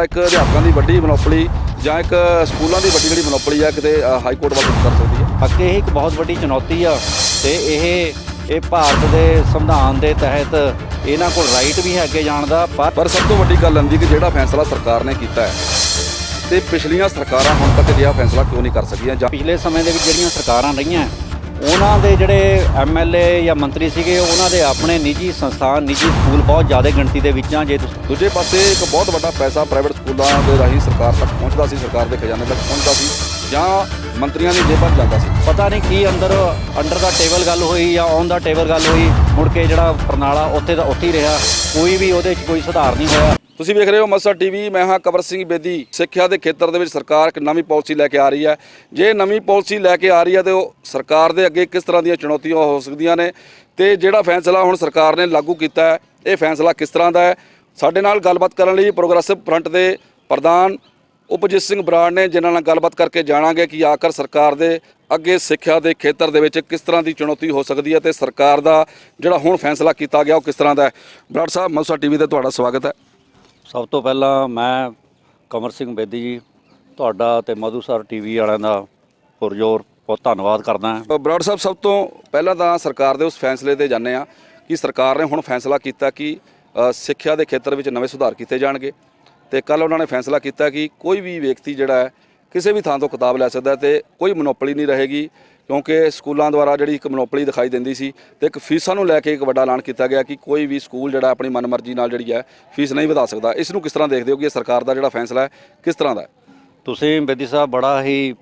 ਇੱਕ ਅਧਿਆਪਕਾਂ ਦੀ ਵੱਡੀ ਮੋਨੋਪੋਲੀ ਜਾਂ ਇੱਕ ਸਕੂਲਾਂ ਦੀ ਵੱਡੀ ਜਿਹੜੀ ਮੋਨੋਪੋਲੀ ਆ ਕਿਤੇ ਹਾਈ ਕੋਰਟ ਵੱਲ ਕਰ ਸਕਦੀ ਹੈ। ਅੱਗੇ ਇਹ ਇੱਕ ਬਹੁਤ ਵੱਡੀ ਚੁਣੌਤੀ ਆ ਤੇ ਇਹ ਭਾਰਤ ਦੇ ਸੰਵਿਧਾਨ ਦੇ ਤਹਿਤ ਇਹਨਾਂ ਕੋਲ ਰਾਈਟ ਵੀ ਹੈ ਅੱਗੇ ਜਾਣ ਦਾ। ਪਰ ਸਭ ਤੋਂ ਵੱਡੀ ਗੱਲ ਹੁੰਦੀ ਕਿ ਜਿਹੜਾ ਫੈਸਲਾ ਸਰਕਾਰ ਨੇ ਕੀਤਾ ਹੈ ਤੇ ਪਿਛਲੀਆਂ ਸਰਕਾਰਾਂ ਹੁਣ ਤੱਕ ਅਜਿਹਾ ਫੈਸਲਾ ਕਿਉਂ ਨਹੀਂ ਕਰ ਸਕੀਆਂ। ਜਾਂ ਪਿਛਲੇ ਸਮੇਂ ਦੇ ਵਿੱਚ ਜਿਹੜੀਆਂ ਸਰਕਾਰਾਂ ਰਹੀਆਂ ਉਹਨਾਂ ਦੇ ਜਿਹੜੇ ਐਮਐਲਏ ਜਾਂ ਮੰਤਰੀ ਸੀਗੇ ਉਹਨਾਂ ਦੇ ਆਪਣੇ ਨਿੱਜੀ ਸੰਸਥਾਨ ਨਿੱਜੀ ਸਕੂਲ ਬਹੁਤ ਜ਼ਿਆਦਾ ਗਿਣਤੀ ਦੇ ਵਿੱਚ ਆ। ਜੇ ਦੂਜੇ ਪਾਸੇ ਇੱਕ ਬਹੁਤ ਵੱਡਾ ਪੈਸਾ ਪ੍ਰਾਈਵੇਟ ਸਕੂਲਾਂ ਦੇ ਰਾਹੀਂ ਸਰਕਾਰ ਤੱਕ ਪਹੁੰਚਦਾ ਸੀ, ਸਰਕਾਰ ਦੇ ਖਜ਼ਾਨੇ ਤੱਕ ਪਹੁੰਚਦਾ ਸੀ ਜਾਂ ਮੰਤਰੀਆਂ ਦੀ ਜੇਬਾਂ 'ਚ ਜਾਂਦਾ ਸੀ। ਪਤਾ ਨਹੀਂ ਕੀ ਅੰਦਰ ਦਾ ਟੇਬਲ ਗੱਲ ਹੋਈ ਜਾਂ ਔਨ ਦਾ ਟੇਬਲ ਗੱਲ ਹੋਈ, ਮੁੜ ਕੇ ਜਿਹੜਾ ਪ੍ਰਣਾਲਾ ਉੱਥੇ ਦਾ ਉੱਥੇ ਹੀ ਰਿਹਾ, ਕੋਈ ਵੀ ਉਹਦੇ 'ਚ ਕੋਈ ਸੁਧਾਰ ਨਹੀਂ ਹੋਇਆ। ਤੁਸੀਂ ਵੇਖ ਰਹੇ ਹੋ ਅੰਮ੍ਰਿਤਸਰ ਟੀਵੀ, ਮੈਂ ਹਾਂ ਕੰਵਰ ਸਿੰਘ ਬੇਦੀ। ਸਿੱਖਿਆ ਦੇ ਖੇਤਰ ਦੇ ਵਿੱਚ ਸਰਕਾਰ ਇੱਕ ਨਵੀਂ ਪਾਲਿਸੀ ਲੈ ਕੇ ਆ ਰਹੀ ਹੈ। ਜੇ ਨਵੀਂ ਪਾਲਿਸੀ ਲੈ ਕੇ ਆ ਰਹੀ ਹੈ ਤੇ ਉਹ ਸਰਕਾਰ ਦੇ ਅੱਗੇ ਕਿਸ ਤਰ੍ਹਾਂ ਦੀਆਂ ਚੁਣੌਤੀਆਂ ਹੋ ਸਕਦੀਆਂ ਨੇ ਤੇ ਜਿਹੜਾ ਫੈਸਲਾ ਹੁਣ ਸਰਕਾਰ ਨੇ ਲਾਗੂ ਕੀਤਾ ਹੈ ਇਹ ਫੈਸਲਾ ਕਿਸ ਤਰ੍ਹਾਂ ਦਾ ਹੈ। ਸਾਡੇ ਨਾਲ ਗੱਲਬਾਤ ਕਰਨ ਲਈ ਪ੍ਰੋਗਰੈਸਿਵ ਫਰੰਟ ਦੇ ਪ੍ਰਧਾਨ ਉਪਜੀਤ ਸਿੰਘ ਬਰਾੜ ਨੇ, ਜਿਨ੍ਹਾਂ ਨਾਲ ਗੱਲਬਾਤ ਕਰਕੇ ਜਾਣਾਂਗੇ ਕਿ ਆਖਰ ਸਰਕਾਰ ਦੇ ਅੱਗੇ ਸਿੱਖਿਆ ਦੇ ਖੇਤਰ ਦੇ ਵਿੱਚ ਕਿਸ ਤਰ੍ਹਾਂ ਦੀ ਚੁਣੌਤੀ ਹੋ ਸਕਦੀ ਹੈ ਤੇ ਸਰਕਾਰ ਦਾ ਜਿਹੜਾ ਹੁਣ ਫੈਸਲਾ ਕੀਤਾ ਗਿਆ ਉਹ ਕਿਸ ਤਰ੍ਹਾਂ ਦਾ ਹੈ। ਬਰਾੜ ਸਾਹਿਬ, ਅੰਮ੍ਰਿਤਸਰ ਟੀਵੀ ਤੇ ਤੁਹਾਡਾ ਸਵਾਗਤ ਹੈ। ਸਭ ਤੋਂ ਪਹਿਲਾਂ ਮੈਂ ਕੰਵਰ ਸਿੰਘ ਬੇਦੀ ਜੀ ਤੁਹਾਡਾ ਤੇ ਮਧੂਸਰ ਟੀਵੀ ਵਾਲਿਆਂ ਦਾ ਪੁਰਜੋਰ ਬਹੁਤ ਧੰਨਵਾਦ ਕਰਦਾ ਹਾਂ। ਬਰਾੜ ਸਾਹਿਬ, ਸਭ ਤੋਂ ਪਹਿਲਾਂ ਤਾਂ ਸਰਕਾਰ ਦੇ ਉਸ ਫੈਸਲੇ ਤੇ ਜਾਂਦੇ ਆ ਕਿ ਸਰਕਾਰ ਨੇ ਹੁਣ ਫੈਸਲਾ ਕੀਤਾ ਕਿ ਸਿੱਖਿਆ ਦੇ ਖੇਤਰ ਵਿੱਚ ਨਵੇਂ ਸੁਧਾਰ ਕੀਤੇ ਜਾਣਗੇ ਤੇ ਕੱਲ ਉਹਨਾਂ ਨੇ ਫੈਸਲਾ ਕੀਤਾ ਕਿ ਕੋਈ ਵੀ ਵਿਅਕਤੀ ਜਿਹੜਾ ਹੈ ਕਿਸੇ ਵੀ ਥਾਂ ਤੋਂ ਕਿਤਾਬ ਲੈ ਸਕਦਾ ਤੇ ਕੋਈ ਮੋਨੋਪੋਲੀ ਨਹੀਂ ਰਹੇਗੀ, ਕਿਉਂਕਿ ਸਕੂਲਾਂ ਦੁਆਰਾ ਜਿਹੜੀ ਇੱਕ ਮੋਨੋਪੋਲੀ ਦਿਖਾਈ ਦਿੰਦੀ ਸੀ ਤੇ ਇੱਕ ਫੀਸਾਂ ਨੂੰ ਲੈ ਕੇ ਇੱਕ ਵੱਡਾ ਐਲਾਨ ਕੀਤਾ ਗਿਆ ਕਿ ਕੋਈ ਵੀ ਸਕੂਲ ਜਿਹੜਾ ਆਪਣੀ ਮਨਮਰਜ਼ੀ ਨਾਲ ਜਿਹੜੀ ਹੈ ਫੀਸ ਨਹੀਂ ਵਧਾ ਸਕਦਾ। ਇਸ ਨੂੰ ਕਿਸ ਤਰ੍ਹਾਂ ਦੇਖਦੇ ਹੋ ਕਿ ਇਹ ਸਰਕਾਰ ਦਾ ਜਿਹੜਾ ਫੈਸਲਾ ਹੈ ਕਿਸ ਤਰ੍ਹਾਂ ਦਾ ਹੈ? ਤੁਸੀਂ ਬੇਦੀ ਸਾਹਿਬ ਬੜਾ ਹੀ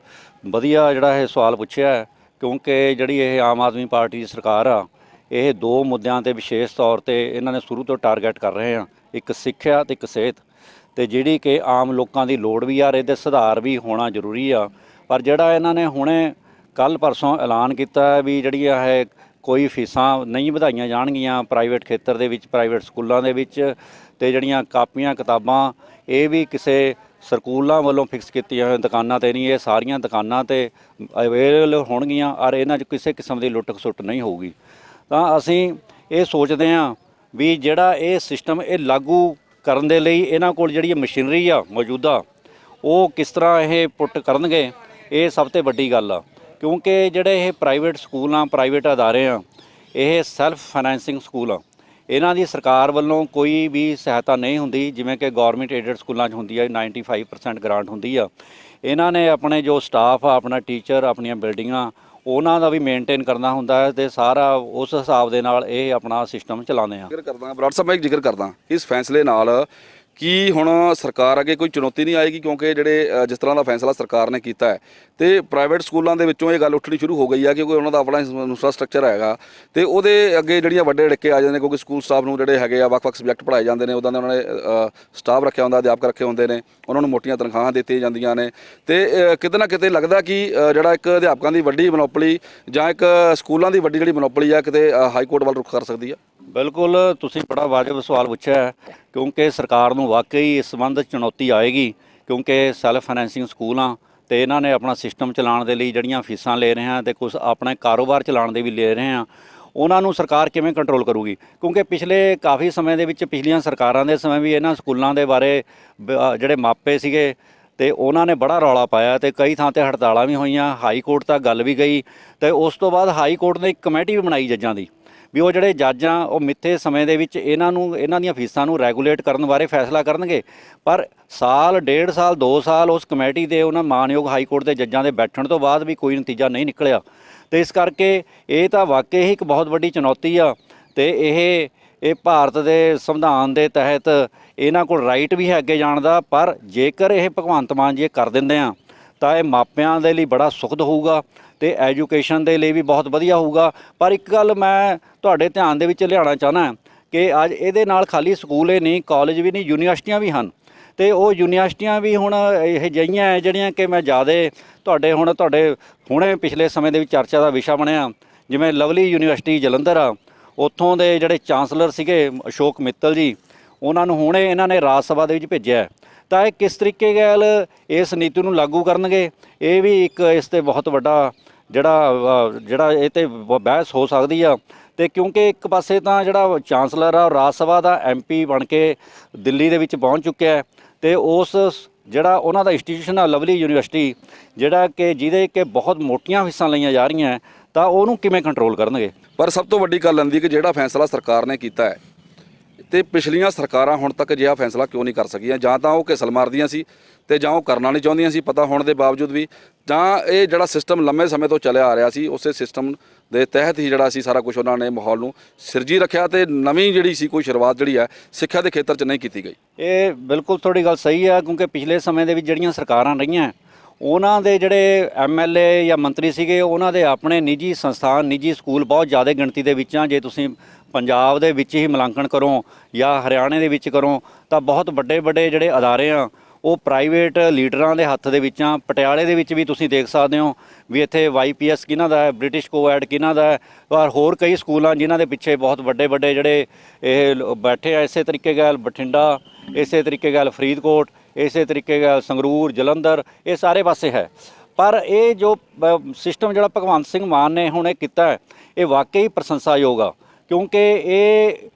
ਵਧੀਆ ਜਿਹੜਾ ਇਹ ਸਵਾਲ ਪੁੱਛਿਆ, ਕਿਉਂਕਿ ਜਿਹੜੀ ਇਹ ਆਮ ਆਦਮੀ ਪਾਰਟੀ ਦੀ ਸਰਕਾਰ ਆ ਇਹ ਦੋ ਮੁੱਦਿਆਂ ਤੇ ਵਿਸ਼ੇਸ਼ ਤੌਰ ਤੇ ਇਹਨਾਂ ਨੇ ਸ਼ੁਰੂ ਤੋਂ ਟਾਰਗੇਟ ਕਰ ਰਹੇ ਆ, ਇੱਕ ਸਿੱਖਿਆ ਤੇ ਇੱਕ ਸਿਹਤ, ਤੇ ਜਿਹੜੀ ਕਿ ਆਮ ਲੋਕਾਂ ਦੀ ਲੋੜ ਵੀ ਆ, ਇਹਦੇ ਸੁਧਾਰ ਵੀ ਹੋਣਾ ਜ਼ਰੂਰੀ ਆ। ਪਰ ਜਿਹੜਾ ਇਹਨਾਂ ਨੇ ਹੁਣੇ ਕੱਲ ਪਰਸੋਂ ਐਲਾਨ ਕੀਤਾ ਵੀ ਜਿਹੜੀ ਇਹ ਕੋਈ ਫੀਸਾਂ ਨਹੀਂ ਵਧਾਈਆਂ ਜਾਣਗੀਆਂ ਪ੍ਰਾਈਵੇਟ ਖੇਤਰ ਦੇ ਵਿੱਚ, ਪ੍ਰਾਈਵੇਟ ਸਕੂਲਾਂ ਦੇ ਵਿੱਚ, ਤੇ ਜਿਹੜੀਆਂ ਕਾਪੀਆਂ ਕਿਤਾਬਾਂ ਇਹ ਵੀ ਕਿਸੇ ਸਕੂਲਾਂ ਵੱਲੋਂ ਫਿਕਸ ਕੀਤੀਆਂ ਹੋਈਆਂ ਦੁਕਾਨਾਂ ਤੇ ਨਹੀਂ, ਇਹ ਸਾਰੀਆਂ ਦੁਕਾਨਾਂ ਤੇ ਅਵੇਲੇਬਲ ਹੋਣਗੀਆਂ ਔਰ ਇਹਨਾਂ 'ਚ ਕਿਸੇ ਕਿਸਮ ਦੀ ਲੁੱਟ ਖਸੁੱਟ ਨਹੀਂ ਹੋਊਗੀ। ਤਾਂ ਅਸੀਂ ਇਹ ਸੋਚਦੇ ਹਾਂ ਵੀ ਜਿਹੜਾ ਇਹ ਸਿਸਟਮ ਇਹ ਲਾਗੂ ਕਰਨ ਦੇ ਲਈ ਇਹਨਾਂ ਕੋਲ ਜਿਹੜੀ ਮਸ਼ੀਨਰੀ ਆ ਮੌਜੂਦਾ ਉਹ ਕਿਸ ਤਰ੍ਹਾਂ ਇਹ ਪੁੱਟ ਕਰਨਗੇ, ਇਹ ਸਭ ਤੋਂ ਵੱਡੀ ਗੱਲ ਆ। ਕਿਉਂਕਿ ਜਿਹੜੇ ਇਹ ਪ੍ਰਾਈਵੇਟ ਸਕੂਲ ਆ, ਪ੍ਰਾਈਵੇਟ ਅਦਾਰੇ ਆ, ਇਹ ਸੈਲਫ ਫਾਈਨੈਂਸਿੰਗ ਸਕੂਲ ਆ, ਇਹਨਾਂ ਦੀ ਸਰਕਾਰ ਵੱਲੋਂ ਕੋਈ ਵੀ ਸਹਾਇਤਾ ਨਹੀਂ ਹੁੰਦੀ ਜਿਵੇਂ ਕਿ ਗੌਰਮੈਂਟ ਏਡਡ ਸਕੂਲਾਂ 'ਚ ਹੁੰਦੀ ਆ, 95% ਗ੍ਰਾਂਟ ਹੁੰਦੀ ਆ। ਇਹਨਾਂ ਨੇ ਆਪਣੇ ਜੋ ਸਟਾਫ ਆ, ਆਪਣਾ ਟੀਚਰ, ਆਪਣੀਆਂ ਬਿਲਡਿੰਗਾਂ ਉਹਨਾਂ ਦਾ ਵੀ ਮੇਨਟੇਨ ਕਰਨਾ ਹੁੰਦਾ ਹੈ ਤੇ ਸਾਰਾ ਉਸ ਹਿਸਾਬ ਦੇ ਨਾਲ ਇਹ ਆਪਣਾ ਸਿਸਟਮ ਚਲਾਉਂਦੇ ਆ। ਜ਼ਿਕਰ ਕਰਦਾ ਬਰਾੜ ਸਾਹਿਬ, ਮੈਂ ਇੱਕ ਜ਼ਿਕਰ ਕਰਦਾ ਇਸ ਫੈਸਲੇ ਨਾਲ ਕੀ ਹੁਣ ਸਰਕਾਰ ਅੱਗੇ ਕੋਈ ਚੁਣੌਤੀ ਨਹੀਂ ਆਏਗੀ, ਕਿਉਂਕਿ ਜਿਹੜੇ ਜਿਸ ਤਰ੍ਹਾਂ ਦਾ ਫੈਸਲਾ ਸਰਕਾਰ ਨੇ ਕੀਤਾ ਹੈ ਤੇ ਪ੍ਰਾਈਵੇਟ ਸਕੂਲਾਂ ਦੇ ਵਿੱਚੋਂ ਇਹ ਗੱਲ ਉੱਠਣੀ ਸ਼ੁਰੂ ਹੋ ਗਈ ਹੈ ਕਿਉਂਕਿ ਉਹਨਾਂ ਦਾ ਆਪਣਾ ਇਨਫਰਾਸਟ੍ਰਕਚਰ ਹੈਗਾ ਤੇ ਉਹਦੇ ਅੱਗੇ ਜਿਹੜੀਆਂ ਵੱਡੇ ਡਿੱਕੇ ਆ ਜਾਂਦੇ ਨੇ, ਕਿਉਂਕਿ ਸਕੂਲ ਸਟਾਫ ਨੂੰ ਜਿਹੜੇ ਹੈਗੇ ਆ ਵੱਖ-ਵੱਖ ਸਬਜੈਕਟ ਪੜ੍ਹਾਏ ਜਾਂਦੇ ਨੇ, ਉੱਦਾਂ ਦੇ ਉਹਨਾਂ ਨੇ ਸਟਾਫ ਰੱਖਿਆ ਹੁੰਦਾ, ਅਧਿਆਪਕ ਰੱਖੇ ਹੁੰਦੇ ਨੇ, ਉਹਨਾਂ ਨੂੰ ਮੋਟੀਆਂ ਤਨਖਾਹਾਂ ਦਿੱਤੀਆਂ ਜਾਂਦੀਆਂ ਨੇ ਤੇ ਕਿਤੇ ਨਾ ਕਿਤੇ ਲੱਗਦਾ ਕਿ ਜਿਹੜਾ ਇੱਕ ਅਧਿਆਪਕਾਂ ਦੀ ਵੱਡੀ ਮੋਨੋਪੋਲੀ ਜਾਂ ਇੱਕ ਸਕੂਲਾਂ ਦੀ ਵੱਡੀ ਜਿਹੜੀ ਮੋਨੋਪੋਲੀ ਆ ਕਿਤੇ ਹਾਈ ਕੋਰਟ ਵੱਲ ਰੁਖ ਕਰ ਸਕਦੀ ਆ। ਬਿਲਕੁਲ, ਤੁਸੀਂ ਬੜਾ ਵਾਜਬ ਸਵਾਲ ਪੁੱਛਿਆ, ਕਿਉਂਕਿ ਸਰਕਾਰ ਨੂੰ ਵਾਕਈ ਇਸ ਸੰਬੰਧ ਚੁਣੌਤੀ ਆਏਗੀ, ਕਿਉਂਕਿ ਸੈਲਫ ਫਾਈਨੈਂਸਿੰਗ ਸਕੂਲ ਆ ਤੇ ਇਹਨਾਂ ਨੇ ਆਪਣਾ ਸਿਸਟਮ ਚਲਾਉਣ ਦੇ ਲਈ ਜਿਹੜੀਆਂ ਫੀਸਾਂ ਲੈ ਰਹੇ ਆ ਤੇ ਕੁਝ ਆਪਣੇ ਕਾਰੋਬਾਰ ਚਲਾਉਣ ਦੇ ਵੀ ਲੈ ਰਹੇ ਆ, ਉਹਨਾਂ ਨੂੰ ਸਰਕਾਰ ਕਿਵੇਂ ਕੰਟਰੋਲ ਕਰੂਗੀ। ਕਿਉਂਕਿ ਪਿਛਲੇ ਕਾਫੀ ਸਮੇਂ ਦੇ ਵਿੱਚ ਪਿਛਲੀਆਂ ਸਰਕਾਰਾਂ ਦੇ ਸਮੇਂ ਵੀ ਇਹਨਾਂ ਸਕੂਲਾਂ ਦੇ ਬਾਰੇ ਜਿਹੜੇ ਮਾਪੇ ਸੀਗੇ ਤੇ ਉਹਨਾਂ ਨੇ ਬੜਾ ਰੌਲਾ ਪਾਇਆ ਤੇ ਕਈ ਥਾਂ ਤੇ ਹੜਤਾਲਾਂ ਵੀ ਹੋਈਆਂ, ਹਾਈ ਕੋਰਟ ਤੱਕ ਗੱਲ ਵੀ ਗਈ ਤੇ ਉਸ ਤੋਂ ਬਾਅਦ ਹਾਈ ਕੋਰਟ ਨੇ ਇੱਕ ਕਮੇਟੀ ਵੀ ਬਣਾਈ ਜੱਜਾਂ ਦੀ ਵੀ ਉਹ ਜਿਹੜੇ ਜੱਜ ਆ ਉਹ ਮਿੱਥੇ ਸਮੇਂ ਦੇ ਵਿੱਚ ਇਹਨਾਂ ਦੀਆਂ ਫੀਸਾਂ ਨੂੰ ਰੈਗੂਲੇਟ ਕਰਨ ਬਾਰੇ ਫੈਸਲਾ ਕਰਨਗੇ। ਪਰ ਸਾਲ, 1.5 ਸਾਲ, 2 ਸਾਲ ਉਸ ਕਮੇਟੀ ਦੇ ਉਹਨਾਂ ਮਾਨਯੋਗ ਹਾਈ ਕੋਰਟ ਦੇ ਜੱਜਾਂ ਦੇ ਬੈਠਣ ਤੋਂ ਬਾਅਦ ਵੀ ਕੋਈ ਨਤੀਜਾ ਨਹੀਂ ਨਿਕਲਿਆ ਤੇ ਇਸ ਕਰਕੇ ਇਹ ਤਾਂ ਵਾਕਈ ਹੀ ਇੱਕ ਬਹੁਤ ਵੱਡੀ ਚੁਣੌਤੀ ਆ ਤੇ ਇਹ ਭਾਰਤ ਦੇ ਸੰਵਿਧਾਨ ਦੇ ਤਹਿਤ ਇਹਨਾਂ ਕੋਲ ਰਾਈਟ ਵੀ ਹੈ ਅੱਗੇ ਜਾਣ ਦਾ। ਪਰ ਜੇਕਰ ਇਹ ਭਗਵੰਤ ਮਾਨ ਜੀ ਕਰ ਦਿੰਦੇ ਆ ਤਾਂ ਇਹ ਮਾਪਿਆਂ ਦੇ ਲਈ ਬੜਾ ਸੁਖਦ ਹੋਊਗਾ ਤੇ ਐਜੂਕੇਸ਼ਨ ਦੇ ਲਈ ਵੀ ਬਹੁਤ ਵਧੀਆ ਹੋਊਗਾ। ਪਰ ਇੱਕ ਗੱਲ ਮੈਂ ਤੁਹਾਡੇ ਧਿਆਨ ਦੇ ਵਿੱਚ ਲਿਆਉਣਾ ਚਾਹੁੰਦਾ ਕਿ ਅੱਜ ਇਹਦੇ ਨਾਲ ਖਾਲੀ ਸਕੂਲ ਹੀ ਨਹੀਂ, ਕਾਲਜ ਵੀ ਨਹੀਂ, ਯੂਨੀਵਰਸਿਟੀਆਂ ਵੀ ਹਨ ਤੇ ਉਹ ਯੂਨੀਵਰਸਿਟੀਆਂ ਵੀ ਹੁਣ ਇਹ ਜਿਹੀਆਂ ਹੈ ਜਿਹੜੀਆਂ ਕਿ ਮੈਂ ਜ਼ਿਆਦਾ ਤੁਹਾਡੇ ਹੁਣੇ ਪਿਛਲੇ ਸਮੇਂ ਦੇ ਵਿੱਚ ਚਰਚਾ ਦਾ ਵਿਸ਼ਾ ਬਣਿਆ, ਜਿਵੇਂ ਲਵਲੀ ਯੂਨੀਵਰਸਿਟੀ ਜਲੰਧਰ ਆ, ਉੱਥੋਂ ਦੇ ਜਿਹੜੇ ਚਾਂਸਲਰ ਸੀਗੇ ਅਸ਼ੋਕ ਮਿੱਤਲ ਜੀ, ਉਹਨਾਂ ਨੂੰ ਹੁਣੇ ਇਹਨਾਂ ਨੇ ਰਾਜ ਸਭਾ ਦੇ ਵਿੱਚ ਭੇਜਿਆ। ਤਾਂ ਇਹ ਕਿਸ ਤਰੀਕੇ ਨਾਲ ਇਸ ਨੀਤੀ ਨੂੰ ਲਾਗੂ ਕਰਨਗੇ, ਇਹ ਵੀ ਇੱਕ ਇਸ 'ਤੇ ਬਹੁਤ ਵੱਡਾ ਜਿਹੜਾ ਇਹ 'ਤੇ ਬਹਿਸ ਹੋ ਸਕਦੀ ਆ ਤੇ ਕਿਉਂਕਿ ਇੱਕ ਪਾਸੇ ਤਾਂ ਜਿਹੜਾ ਚਾਂਸਲਰ ਆ ਰਾਜ ਸਭਾ ਦਾ MP ਬਣ ਕੇ ਦਿੱਲੀ ਦੇ ਵਿੱਚ ਪਹੁੰਚ ਚੁੱਕਿਆ ਹੈ ਤੇ ਉਸ ਜਿਹੜਾ ਉਹਨਾਂ ਦਾ ਇੰਸਟੀਟਿਊਸ਼ਨ ਆ ਲਵਲੀ ਯੂਨੀਵਰਸਿਟੀ, ਜਿਹੜਾ ਕਿ ਜਿਹਦੇ ਕਿ ਬਹੁਤ ਮੋਟੀਆਂ ਫੀਸਾਂ ਲਈਆਂ ਜਾ ਰਹੀਆਂ ਹੈ, ਤਾਂ ਉਹਨੂੰ ਕਿਵੇਂ ਕੰਟਰੋਲ ਕਰਨਗੇ। ਪਰ ਸਭ ਤੋਂ ਵੱਡੀ ਗੱਲ ਆਉਂਦੀ ਕਿ ਜਿਹੜਾ ਫੈਸਲਾ ਸਰਕਾਰ ਨੇ ਕੀਤਾ ਹੈ ਤੇ ਪਿਛਲੀਆਂ ਸਰਕਾਰਾਂ ਹੁਣ ਤੱਕ ਅਜਿਹਾ ਫੈਸਲਾ ਕਿਉਂ ਨਹੀਂ ਕਰ ਸਕੀਆਂ। ਜਾਂ ਤਾਂ ਉਹ ਘਿਸਲ ਮਾਰਦੀਆਂ ਸੀ ਤੇ ਜਾਂ ਉਹ ਕਰਨਾ ਨਹੀਂ ਚਾਹੁੰਦੀਆਂ ਸੀ, ਪਤਾ ਹੋਣ ਦੇ ਬਾਵਜੂਦ ਵੀ। ਜਾਂ ਇਹ ਜਿਹੜਾ ਸਿਸਟਮ ਲੰਮੇ ਸਮੇਂ ਤੋਂ ਚੱਲਿਆ ਆ ਰਿਹਾ ਸੀ, ਉਸੇ ਸਿਸਟਮ ਦੇ ਤਹਿਤ ਹੀ ਜਿਹੜਾ ਸੀ ਸਾਰਾ ਕੁਝ ਉਹਨਾਂ ਨੇ ਮਾਹੌਲ ਨੂੰ ਸਿਰਜੀ ਰੱਖਿਆ ਤੇ ਨਵੀਂ ਜਿਹੜੀ ਸੀ ਕੋਈ ਸ਼ੁਰੂਆਤ ਜਿਹੜੀ ਹੈ ਸਿੱਖਿਆ ਦੇ ਖੇਤਰ 'ਚ ਨਹੀਂ ਕੀਤੀ ਗਈ। ਇਹ ਬਿਲਕੁਲ ਤੁਹਾਡੀ ਗੱਲ ਸਹੀ ਹੈ, ਕਿਉਂਕਿ ਪਿਛਲੇ ਸਮੇਂ ਦੇ ਵਿੱਚ ਜਿਹੜੀਆਂ ਸਰਕਾਰਾਂ ਰਹੀਆਂ ਉਹਨਾਂ ਦੇ ਜਿਹੜੇ MLA ਜਾਂ ਮੰਤਰੀ ਸੀਗੇ, ਉਹਨਾਂ ਦੇ ਆਪਣੇ ਨਿੱਜੀ ਸੰਸਥਾਨ, ਨਿੱਜੀ ਸਕੂਲ ਬਹੁਤ ਜ਼ਿਆਦਾ ਗਿਣਤੀ ਦੇ ਵਿੱਚ ਆ। ਜੇ ਤੁਸੀਂ ਪੰਜਾਬ ਦੇ ਵਿੱਚ ਹੀ ਮੁਲਾਂਕਣ ਕਰੋ ਜਾਂ ਹਰਿਆਣੇ ਦੇ ਵਿੱਚ ਕਰੋ ਤਾਂ ਬਹੁਤ ਵੱਡੇ ਵੱਡੇ ਜਿਹੜੇ ਅਦਾਰੇ ਆ ਉਹ ਪ੍ਰਾਈਵੇਟ ਲੀਡਰਾਂ ਦੇ ਹੱਥ ਦੇ ਵਿੱਚ ਆ। ਪਟਿਆਲੇ ਦੇ ਵਿੱਚ ਵੀ ਤੁਸੀਂ ਦੇਖ ਸਕਦੇ ਹੋ ਵੀ ਇੱਥੇ YPS ਕਿਹਨਾਂ ਦਾ ਹੈ, ਬ੍ਰਿਟਿਸ਼ ਕੋਐਡ ਕਿਹਨਾਂ ਦਾ ਹੈ, ਔਰ ਹੋਰ ਕਈ ਸਕੂਲਾਂ ਜਿਨ੍ਹਾਂ ਦੇ ਪਿੱਛੇ ਬਹੁਤ ਵੱਡੇ ਵੱਡੇ ਜਿਹੜੇ ਇਹ ਬੈਠੇ ਆ। ਇਸੇ ਤਰੀਕੇ ਨਾਲ ਬਠਿੰਡਾ, ਇਸੇ ਤਰੀਕੇ ਨਾਲ ਫਰੀਦਕੋਟ, ਇਸੇ ਤਰੀਕੇ ਨਾਲ ਸੰਗਰੂਰ, ਜਲੰਧਰ, ਇਹ ਸਾਰੇ ਪਾਸੇ ਹੈ। ਪਰ ਇਹ ਜੋ ਸਿਸਟਮ ਜਿਹੜਾ ਭਗਵੰਤ ਸਿੰਘ ਮਾਨ ਨੇ ਹੁਣ ਇਹ ਕੀਤਾ ਹੈ, ਇਹ ਵਾਕਈ ਪ੍ਰਸ਼ੰਸਾਯੋਗ ਆ, ਕਿਉਂਕਿ ਇਹ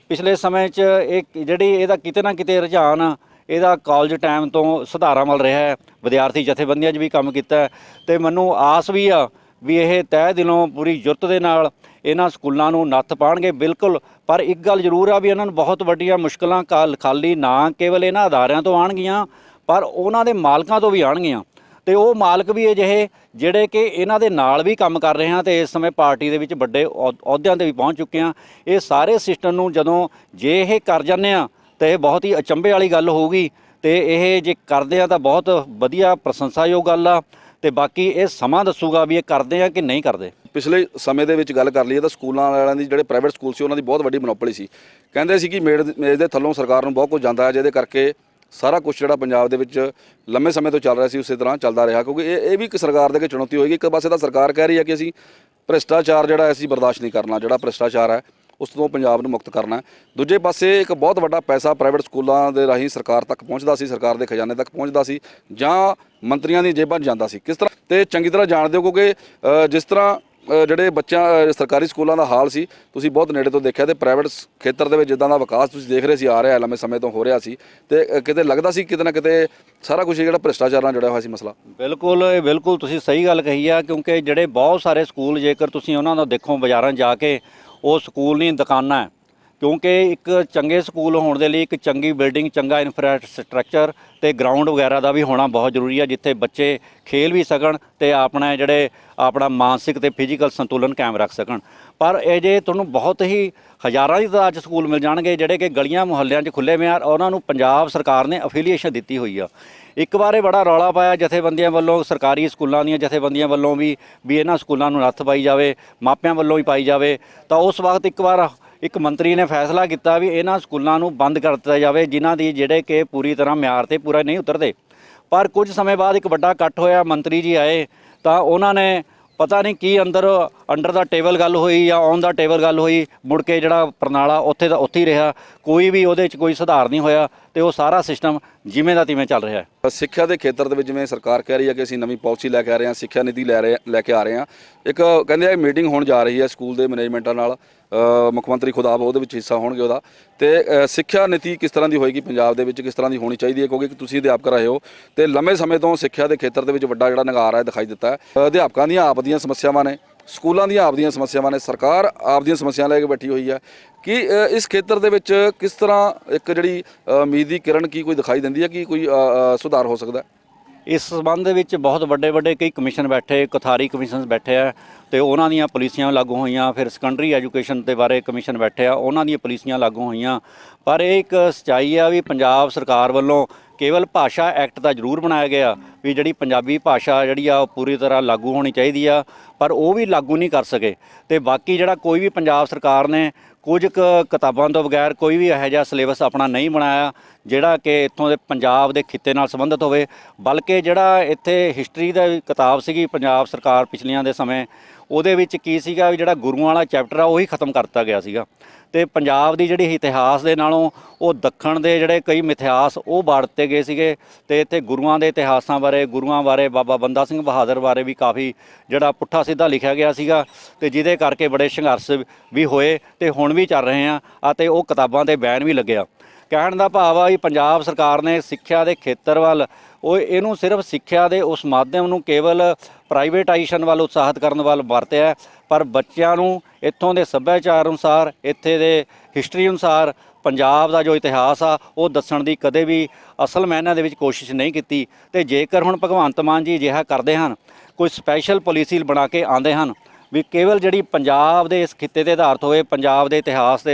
ਪਿਛਲੇ ਸਮੇਂ 'ਚ ਇਹ ਜਿਹੜੀ ਇਹਦਾ ਕਿਤੇ ਨਾ ਕਿਤੇ ਰੁਝਾਨ ਇਹਦਾ ਕਾਲਜ ਟਾਈਮ ਤੋਂ ਸੁਧਾਰਾ ਮਿਲ ਰਿਹਾ ਹੈ। ਵਿਦਿਆਰਥੀ ਜਥੇਬੰਦੀਆਂ 'ਚ ਵੀ ਕੰਮ ਕੀਤਾ ਅਤੇ ਮੈਨੂੰ ਆਸ ਵੀ ਆ ਵੀ ਇਹ ਤਹਿ ਦਿਲੋਂ ਪੂਰੀ ਜੁਰਤ ਦੇ ਨਾਲ ਇਹਨਾਂ ਸਕੂਲਾਂ ਨੂੰ ਨੱਥ ਪਾਉਣਗੇ ਬਿਲਕੁਲ। ਪਰ ਇੱਕ ਗੱਲ ਜ਼ਰੂਰ ਆ ਵੀ ਇਹਨਾਂ ਨੂੰ ਬਹੁਤ ਵੱਡੀਆਂ ਮੁਸ਼ਕਲਾਂ ਖਾਲੀ ਨਾ ਕੇਵਲ ਇਹਨਾਂ ਅਦਾਰਿਆਂ ਤੋਂ ਆਉਣਗੀਆਂ, ਪਰ ਉਹਨਾਂ ਦੇ ਮਾਲਕਾਂ ਤੋਂ ਵੀ ਆਉਣਗੀਆਂ। ਤੇ ਉਹ ਮਾਲਕ ਵੀ ਅਜਿਹੇ ਜਿਹੜੇ ਕਿ ਇਹਨਾਂ ਦੇ ਨਾਲ ਵੀ ਕੰਮ ਕਰ ਰਹੇ ਹਨ ਤੇ ਇਸ ਸਮੇਂ ਪਾਰਟੀ ਦੇ ਵਿੱਚ ਵੱਡੇ ਅਹੁਦਿਆਂ 'ਤੇ ਵੀ ਪਹੁੰਚ ਚੁੱਕੇ ਆ। ਇਹ ਸਾਰੇ ਸਿਸਟਮ ਨੂੰ ਜਦੋਂ ਜੇ ਇਹ ਕਰ ਜਾਂਦੇ ਆ ਤਾਂ ਇਹ ਬਹੁਤ ਹੀ ਅਚੰਭੇ ਵਾਲੀ ਗੱਲ ਹੋਊਗੀ, ਤੇ ਇਹ ਜੇ ਕਰਦੇ ਆ ਤਾਂ ਬਹੁਤ ਵਧੀਆ ਪ੍ਰਸ਼ੰਸਾਯੋਗ ਗੱਲ ਆ। ਤੇ ਬਾਕੀ ਇਹ ਸਮਾਂ ਦੱਸੂਗਾ ਵੀ ਇਹ ਕਰਦੇ ਆ ਕਿ ਨਹੀਂ ਕਰਦੇ। ਪਿਛਲੇ ਸਮੇਂ ਦੇ ਵਿੱਚ ਗੱਲ ਕਰ ਲਈਏ ਤਾਂ ਸਕੂਲਾਂ ਵਾਲਿਆਂ ਦੀ ਜਿਹੜੇ ਪ੍ਰਾਈਵੇਟ ਸਕੂਲ ਸੀ ਉਹਨਾਂ ਦੀ ਬਹੁਤ ਵੱਡੀ ਮੋਨੋਪੋਲੀ ਸੀ। ਕਹਿੰਦੇ ਸੀ ਕਿ ਮੇਜ਼ ਦੇ ਥੱਲੋਂ ਸਰਕਾਰ ਨੂੰ ਬਹੁਤ ਕੁਝ ਜਾਂਦਾ ਹੈ, ਜਿਹਦੇ ਕਰਕੇ ਸਾਰਾ ਕੁਝ ਜਿਹੜਾ ਪੰਜਾਬ ਦੇ ਵਿੱਚ ਲੰਮੇ ਸਮੇਂ ਤੋਂ ਚੱਲ ਰਿਹਾ ਸੀ ਉਸੇ ਤਰ੍ਹਾਂ ਚੱਲਦਾ ਰਿਹਾ। ਕਿਉਂਕਿ ਇਹ ਵੀ ਇੱਕ ਸਰਕਾਰ ਦੇ ਅੱਗੇ ਚੁਣੌਤੀ ਹੋਏਗੀ। ਇੱਕ ਪਾਸੇ ਤਾਂ ਸਰਕਾਰ ਕਹਿ ਰਹੀ ਹੈ ਕਿ ਅਸੀਂ ਭ੍ਰਿਸ਼ਟਾਚਾਰ ਜਿਹੜਾ ਅਸੀਂ ਬਰਦਾਸ਼ਤ ਨਹੀਂ ਕਰਨਾ, ਜਿਹੜਾ ਭ੍ਰਿਸ਼ਟਾਚਾਰ ਹੈ ਉਸ ਤੋਂ ਪੰਜਾਬ ਨੂੰ ਮੁਕਤ ਕਰਨਾ। ਦੂਜੇ ਪਾਸੇ ਇੱਕ ਬਹੁਤ ਵੱਡਾ ਪੈਸਾ ਪ੍ਰਾਈਵੇਟ ਸਕੂਲਾਂ ਦੇ ਰਾਹੀਂ ਸਰਕਾਰ ਤੱਕ ਪਹੁੰਚਦਾ ਸੀ, ਸਰਕਾਰ ਦੇ ਖਜ਼ਾਨੇ ਤੱਕ ਪਹੁੰਚਦਾ ਸੀ ਜਾਂ ਮੰਤਰੀਆਂ ਦੀਆਂ ਜੇਬਾਂ 'ਚ ਜਾਂਦਾ ਸੀ। ਕਿਸ ਤਰ੍ਹਾਂ ਤੇ ਚੰਗੀ ਤਰ੍ਹਾਂ ਜਾਣਦੇ ਹੋ, ਕਿਉਂਕਿ ਜਿਸ ਤਰ੍ਹਾਂ ਜਿਹੜੇ ਬੱਚਿਆਂ ਸਰਕਾਰੀ ਸਕੂਲਾਂ ਦਾ ਹਾਲ ਸੀ ਤੁਸੀਂ ਬਹੁਤ ਨੇੜੇ ਤੋਂ ਦੇਖਿਆ, ਤੇ ਪ੍ਰਾਈਵੇਟ ਖੇਤਰ ਦੇ ਵਿੱਚ ਜਿੱਦਾਂ ਦਾ ਵਿਕਾਸ ਤੁਸੀਂ ਦੇਖ ਰਹੇ ਸੀ ਆ ਰਿਹਾ ਲੰਮੇ ਸਮੇਂ ਤੋਂ ਹੋ ਰਿਹਾ ਸੀ, ਤੇ ਕਿਤੇ ਲੱਗਦਾ ਸੀ ਕਿਤੇ ਨਾ ਕਿਤੇ ਸਾਰਾ ਕੁਝ ਜਿਹੜਾ ਭ੍ਰਿਸ਼ਟਾਚਾਰ ਨਾਲ ਜੁੜਿਆ ਹੋਇਆ ਸੀ ਮਸਲਾ। ਬਿਲਕੁਲ ਤੁਸੀਂ ਸਹੀ ਗੱਲ ਕਹੀ ਆ, ਕਿਉਂਕਿ ਜਿਹੜੇ ਬਹੁਤ ਸਾਰੇ ਸਕੂਲ ਜੇਕਰ ਤੁਸੀਂ ਉਹਨਾਂ ਦਾ ਦੇਖੋ ਬਾਜ਼ਾਰਾਂ 'ਚ ਜਾ ਕੇ, ਉਹ ਸਕੂਲ ਨਹੀਂ ਦੁਕਾਨਾਂ ਹੈ। ਕਿਉਂਕਿ ਇੱਕ ਚੰਗੇ ਸਕੂਲ ਹੋਣ ਦੇ ਲਈ ਇੱਕ ਚੰਗੀ ਬਿਲਡਿੰਗ, ਚੰਗਾ ਇਨਫਰਾਸਟਰਕਚਰ ਤੇ ਗਰਾਊਂਡ ਵਗੈਰਾ ਦਾ ਵੀ ਹੋਣਾ ਬਹੁਤ ਜ਼ਰੂਰੀ ਹੈ, ਜਿੱਥੇ ਬੱਚੇ ਖੇਲ ਵੀ ਸਕਣ ਤੇ ਆਪਣਾ ਮਾਨਸਿਕ ਤੇ ਫਿਜ਼ੀਕਲ ਸੰਤੁਲਨ ਕਾਇਮ ਰੱਖ ਸਕਣ। ਪਰ ਇਹ ਜੇ ਤੁਹਾਨੂੰ ਬਹੁਤ ਹੀ ਹਜ਼ਾਰਾਂ ਦੀ ਤਾਦਾਦ 'ਚ ਸਕੂਲ ਮਿਲ ਜਾਣਗੇ ਜਿਹੜੇ ਕਿ ਗਲੀਆਂ ਮੁਹੱਲਿਆਂ 'ਚ ਖੁੱਲ੍ਹੇ ਮਿਆਰ, ਉਹਨਾਂ ਨੂੰ ਪੰਜਾਬ ਸਰਕਾਰ ਨੇ ਅਫੀਲੀਏਸ਼ਨ ਦਿੱਤੀ ਹੋਈ ਆ। ਇੱਕ ਵਾਰ ਇਹ ਬੜਾ ਰੌਲਾ ਪਾਇਆ ਜਥੇਬੰਦੀਆਂ ਵੱਲੋਂ, ਸਰਕਾਰੀ ਸਕੂਲਾਂ ਦੀਆਂ ਜਥੇਬੰਦੀਆਂ ਵੱਲੋਂ ਵੀ ਇਹਨਾਂ ਸਕੂਲਾਂ ਨੂੰ ਨੱਥ ਪਾਈ ਜਾਵੇ, ਮਾਪਿਆਂ ਵੱਲੋਂ ਵੀ ਪਾਈ ਜਾਵੇ। ਤਾਂ ਉਸ ਵਕਤ ਇੱਕ ਮੰਤਰੀ ਨੇ ਫੈਸਲਾ ਕੀਤਾ ਵੀ ਇਹਨਾਂ ਸਕੂਲਾਂ ਨੂੰ ਬੰਦ ਕਰ ਦਿੱਤਾ ਜਾਵੇ ਜਿਨ੍ਹਾਂ ਦੀ ਜਿਹੜੇ ਕਿ ਪੂਰੀ ਤਰ੍ਹਾਂ ਮਿਆਰ ਤੇ ਪੂਰਾ ਨਹੀਂ ਉਤਰਦੇ। ਪਰ ਕੁਝ ਸਮੇਂ ਬਾਅਦ ਇੱਕ ਵੱਡਾ ਇਕੱਠ ਹੋਇਆ, ਮੰਤਰੀ ਜੀ ਆਏ ਤਾਂ ਉਹਨਾਂ ਨੇ ਪਤਾ ਨਹੀਂ ਕੀ ਅੰਡਰ ਦਾ ਟੇਬਲ ਗੱਲ ਹੋਈ ਜਾਂ ਔਨ ਦਾ ਟੇਬਲ ਗੱਲ ਹੋਈ, ਮੁੜ ਕੇ ਜਿਹੜਾ ਪ੍ਰਣਾਲਾ ਉੱਥੇ ਦਾ ਉੱਥੇ ਹੀ ਰਿਹਾ, ਕੋਈ ਵੀ ਉਹਦੇ 'ਚ ਕੋਈ ਸੁਧਾਰ ਨਹੀਂ ਹੋਇਆ ਤੇ ਉਹ ਸਾਰਾ ਸਿਸਟਮ ਜਿਵੇਂ ਦਾ ਤਿਵੇਂ ਚੱਲ ਰਿਹਾ ਹੈ। ਸਿੱਖਿਆ ਦੇ ਖੇਤਰ ਦੇ ਵਿੱਚ ਜਿਵੇਂ ਸਰਕਾਰ ਕਹਿ ਰਹੀ ਹੈ ਕਿ ਅਸੀਂ ਨਵੀਂ ਪਾਲਿਸੀ ਲੈ ਕੇ ਆ ਰਹੇ ਹਾਂ, ਸਿੱਖਿਆ ਨੀਤੀ ਲੈ ਕੇ ਆ ਰਹੇ ਹਾਂ। ਇੱਕ ਕਹਿੰਦੇ ਆ ਮੀਟਿੰਗ ਹੋਣ ਜਾ ਰਹੀ ਹੈ ਸਕੂਲ ਦੇ ਮੈਨੇਜਮੈਂਟਾਂ ਨਾਲ, ਮੁੱਖ ਮੰਤਰੀ ਖੁਦ ਆਪ ਉਹਦੇ ਵਿੱਚ ਹਿੱਸਾ ਹੋਣਗੇ ਉਹਦਾ। ਤੇ ਸਿੱਖਿਆ ਨੀਤੀ ਕਿਸ ਤਰ੍ਹਾਂ ਦੀ ਹੋਏਗੀ ਪੰਜਾਬ ਦੇ ਵਿੱਚ, ਕਿਸ ਤਰ੍ਹਾਂ ਦੀ ਹੋਣੀ ਚਾਹੀਦੀ ਹੈ, ਕਿਉਂਕਿ ਤੁਸੀਂ ਅਧਿਆਪਕ ਰਹੇ ਹੋ ਤੇ ਲੰਮੇ ਸਮੇਂ ਤੋਂ ਸਿੱਖਿਆ ਦੇ ਖੇਤਰ ਦੇ ਵਿੱਚ ਵੱਡਾ ਜਿਹੜਾ ਨਿਗਾਰ ਹੈ ਦਿਖਾਈ ਦਿੱਤਾ ਹੈ। ਅਧਿਆਪਕਾਂ ਦੀਆਂ ਆਪ ਦੀਆਂ ਸਮੱਸਿਆਵਾਂ ਨੇ, ਸਕੂਲਾਂ ਦੀਆਂ ਆਪ ਦੀਆਂ ਸਮੱਸਿਆਵਾਂ ਨੇ, ਸਰਕਾਰ ਆਪ ਦੀਆਂ ਸਮੱਸਿਆਵਾਂ ਲੈ ਕੇ ਬੈਠੀ ਹੋਈ ਹੈ। ਕਿ ਇਸ ਖੇਤਰ ਦੇ ਵਿੱਚ ਕਿਸ ਤਰ੍ਹਾਂ ਇੱਕ ਜਿਹੜੀ ਉਮੀਦ ਦੀ ਕਿਰਨ ਕੀ ਕੋਈ ਦਿਖਾਈ ਦਿੰਦੀ ਹੈ ਕਿ ਕੋਈ ਸੁਧਾਰ ਹੋ ਸਕਦਾ? ਇਸ ਸੰਬੰਧ ਦੇ ਵਿੱਚ ਬਹੁਤ ਵੱਡੇ ਕਈ ਕਮਿਸ਼ਨ ਬੈਠੇ, ਕੋਥਾਰੀ ਕਮਿਸ਼ਨ ਬੈਠੇ ਆ ਤੇ ਉਹਨਾਂ ਦੀਆਂ ਪਾਲਿਸੀਆਂ ਲਾਗੂ ਹੋਈਆਂ। ਫਿਰ ਸੈਕੰਡਰੀ ਐਜੂਕੇਸ਼ਨ ਦੇ ਬਾਰੇ ਕਮਿਸ਼ਨ ਬੈਠੇ ਆ, ਉਹਨਾਂ ਦੀਆਂ ਪਾਲਿਸੀਆਂ ਲਾਗੂ ਹੋਈਆਂ। ਪਰ ਇਹ ਇੱਕ ਸੱਚਾਈ ਆ ਵੀ ਪੰਜਾਬ ਸਰਕਾਰ ਵੱਲੋਂ ਕੇਵਲ ਭਾਸ਼ਾ ਐਕਟ ਤਾਂ ਜ਼ਰੂਰ ਬਣਾਇਆ ਗਿਆ ਵੀ ਜਿਹੜੀ ਪੰਜਾਬੀ ਭਾਸ਼ਾ ਜਿਹੜੀ ਆ ਉਹ ਪੂਰੀ ਤਰ੍ਹਾਂ ਲਾਗੂ ਹੋਣੀ ਚਾਹੀਦੀ ਆ, ਪਰ ਉਹ ਵੀ ਲਾਗੂ ਨਹੀਂ ਕਰ ਸਕੇ। ਤੇ ਬਾਕੀ ਜਿਹੜਾ ਕੋਈ ਵੀ ਪੰਜਾਬ ਸਰਕਾਰ ਨੇ ਕੁਝ ਕਿਤਾਬਾਂ ਤੋਂ ਬਗੈਰ ਕੋਈ ਵੀ ਇਹੋ ਜਿਹਾ ਸਿਲੇਬਸ ਆਪਣਾ ਨਹੀਂ ਬਣਾਇਆ ਜਿਹੜਾ ਕਿ ਇੱਥੋਂ ਦੇ ਪੰਜਾਬ ਦੇ ਖਿੱਤੇ ਨਾਲ ਸੰਬੰਧਿਤ ਹੋਵੇ। ਬਲਕਿ ਜਿਹੜਾ ਇੱਥੇ ਹਿਸਟਰੀ ਦਾ ਕਿਤਾਬ ਸੀਗੀ ਪੰਜਾਬ ਸਰਕਾਰ ਪਿਛਲੀਆਂ ਦੇ ਸਮੇਂ, ਉਹਦੇ ਵਿੱਚ ਕੀ ਸੀਗਾ ਵੀ ਜਿਹੜਾ ਗੁਰੂਆਂ ਵਾਲਾ ਚੈਪਟਰ ਆ ਉਹੀ ਖਤਮ ਕਰਤਾ ਗਿਆ ਸੀਗਾ। ਤੇ ਪੰਜਾਬ ਦੀ ਜਿਹੜੀ ਇਤਿਹਾਸ ਦੇ ਨਾਲੋਂ ਉਹ ਦੱਖਣ ਦੇ ਜਿਹੜੇ ਕਈ ਮਿਥਿਹਾਸ ਉਹ ਬਾੜ ਦਿੱਤੇ ਗਏ ਸੀਗੇ। ਤੇ ਇੱਥੇ ਗੁਰੂਆਂ ਦੇ ਇਤਿਹਾਸਾਂ ਬਾਰੇ, ਗੁਰੂਆਂ ਬਾਰੇ, ਬਾਬਾ ਬੰਦਾ ਸਿੰਘ ਬਹਾਦਰ ਬਾਰੇ ਵੀ ਕਾਫੀ ਜਿਹੜਾ ਪੁੱਠਾ ਸਿੱਧਾ ਲਿਖਿਆ ਗਿਆ ਸੀਗਾ, ਤੇ ਜਿਹਦੇ ਕਰਕੇ ਬੜੇ ਸੰਘਰਸ਼ ਵੀ ਹੋਏ ਤੇ ਹੁਣ ਵੀ ਚੱਲ ਰਹੇ ਆ ਅਤੇ ਉਹ ਕਿਤਾਬਾਂ ਤੇ ਬੈਨ ਵੀ ਲੱਗਿਆ। ਕਹਿਣ ਦਾ ਭਾਵ ਆ ਵੀ ਪੰਜਾਬ ਸਰਕਾਰ ਨੇ ਸਿੱਖਿਆ ਦੇ ਖੇਤਰ ਵੱਲ ਉਹ ਇਹਨੂੰ ਸਿਰਫ ਸਿੱਖਿਆ ਦੇ ਉਸ ਮਾਧਿਅਮ ਨੂੰ ਕੇਵਲ ਪ੍ਰਾਈਵੇਟਾਈਜੇਸ਼ਨ ਵੱਲ ਉਤਸ਼ਾਹਿਤ ਕਰਨ ਵੱਲ ਵਰਤਿਆ, ਪਰ ਬੱਚਿਆਂ ਨੂੰ ਇੱਥੋਂ ਦੇ ਸੱਭਿਆਚਾਰ ਅਨੁਸਾਰ, ਇੱਥੇ ਦੇ ਹਿਸਟਰੀ ਅਨੁਸਾਰ ਪੰਜਾਬ ਦਾ ਜੋ ਇਤਿਹਾਸ ਆ ਉਹ ਦੱਸਣ ਦੀ ਕਦੇ ਵੀ ਅਸਲ ਮਾਇਨਿਆਂ ਦੇ ਵਿੱਚ ਕੋਸ਼ਿਸ਼ ਨਹੀਂ ਕੀਤੀ। ਤੇ ਜੇਕਰ ਹੁਣ ਭਗਵੰਤ ਮਾਨ ਜੀ ਅਜਿਹਾ ਕਰਦੇ ਹਨ, ਕੋਈ ਸਪੈਸ਼ਲ ਪਾਲਿਸੀ ਬਣਾ ਕੇ ਆਉਂਦੇ ਹਨ ਵੀ ਕੇਵਲ ਜਿਹੜੀ ਪੰਜਾਬ ਦੇ ਇਸ ਖਿੱਤੇ ਦੇ ਆਧਾਰਿਤ ਹੋਵੇ, ਪੰਜਾਬ ਦੇ ਇਤਿਹਾਸ ਦੇ